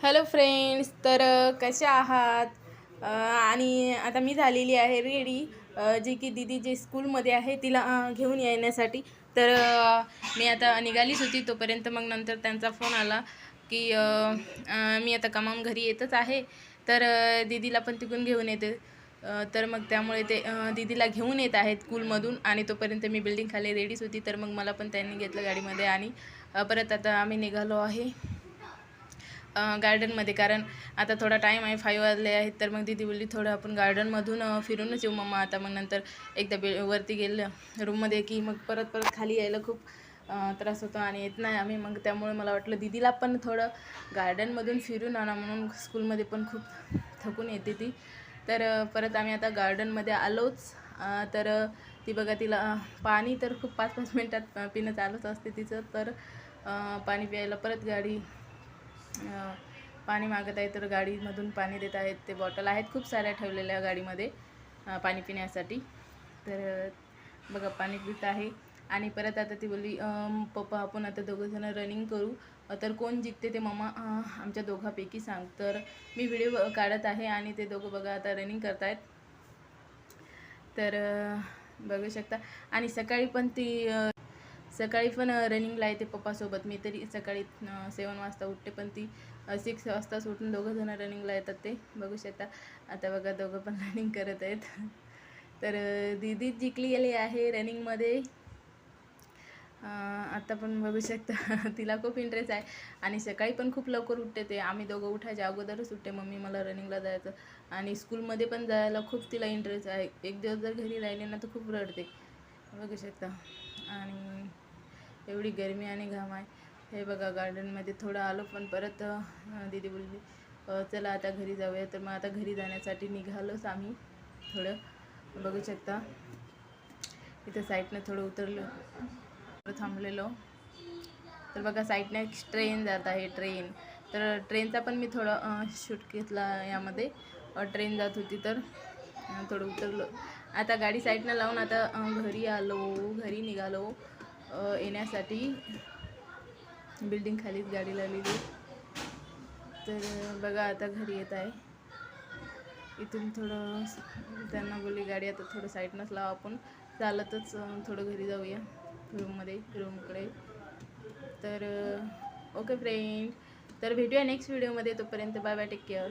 Hello friends, तर कसे आहात? आणि आता मी झालेली आहे रेडी, जी की दीदी जे स्कूलमध्ये आहे तिला घेऊन येण्यासाठी. तर मी आता निघालीच होती, तोपर्यंत मग नंतर त्यांचा फोन आला की मी आता कामावून घरी येतच आहे, तर दीदीला पण तिकडून घेऊन येते. तर मग त्यामुळे ते दीदीला घेऊन येत आहेत स्कूलमधून, आणि तोपर्यंत मी बिल्डिंग खाली रेडीच होती. तर मग मला पण त्यांनी घेतलं गाडीमध्ये, आणि परत आता आम्ही निघालो आहे गार्डनमध्ये. कारण आता थोडा टाईम आहे, 5 वाजले आहेत. तर मग दीदी बोलली थोडं आपण गार्डनमधून फिरूनच येऊ मम्मा आता. मग नंतर एकदा वरती गेलं रूममध्ये की मग परत परत खाली यायला खूप त्रास होतो आणि येत नाही आम्ही. मग त्यामुळे मला वाटलं दीदीला पण थोडं गार्डनमधून फिरून आणा, म्हणून स्कूलमध्ये पण खूप थकून येते ती. तर परत आम्ही आता गार्डनमध्ये आलोच. तर ती बघा, तिला पाणी तर खूप 5-5 मिनटात पिणं चालूच असते तिचं. तर पाणी प्यायला परत गाडी पाणी मागत आहे, तर गाडीमधून पाणी देत आहेत. ते बॉटल आहेत खूप साऱ्या ठेवलेल्या गाडीमध्ये पाणी पिण्यासाठी. तर बघा पाणी पित आहे. आणि परत आता ती बोलली पप्पा आपण आता दोघंजण रनिंग करू, तर कोण जिंकते ते मम्मा आमच्या दोघांपैकी सांग. तर मी व्हिडिओ काढत आहे आणि ते दोघं बघा आता रनिंग करत आहेत. तर बघू शकता. आणि सकाळी पण रनिंगला येते पप्पासोबत. मी तरी सकाळी 7 वाजता उठते, पण ती 6 वाजताच उठून दोघंजण रनिंगला येतात. ते बघू शकता. आता बघा दोघं पण रनिंग करत आहेत. तर दीदी जिंकली गेली आहे रनिंगमध्ये. आता पण बघू शकता तिला खूप इंटरेस्ट आहे. आणि सकाळी पण खूप लवकर उठते ते. आम्ही दोघं उठायच्या अगोदरच उठते. मम्मी मला रनिंगला जायचं, आणि स्कूलमध्ये पण जायला खूप तिला इंटरेस्ट आहे. एक दिवस जर घरी राहिले ना तर खूप रडते, बघू शकता. आणि एवढी गरमी आणि घाम आहे. हे बघा गार्डनमध्ये थोडं आलो, पण परत दीदी बोलली चला आता घरी जाऊया. तर मग आता घरी जाण्यासाठी निघालोच आम्ही. थोडं बघू शकता इथं साईडनं थोडं उतरलो, थांबलेलो. तर बघा साईडने एक ट्रेन जात आहे, ट्रेन. तर ट्रेनचा पण मी थोडं शूट घेतला यामध्ये. ट्रेन जात होती तर थोडं उतरलो. आता गाडी साईडनं लावून आता घरी निघालो येण्यासाठी. बिल्डिंग खालीच गाडी लावलेली. तर बघा आता घरी येत आहे. इथून थोडं त्यांना बोलली गाडी आता थोडं साईडनंच लावा, आपण चालतच थोडं घरी जाऊया रूमकडे. तर ओके फ्रेंड, तर भेटूया नेक्स्ट व्हिडिओमध्ये. तोपर्यंत बाय बाय, टेक केअर.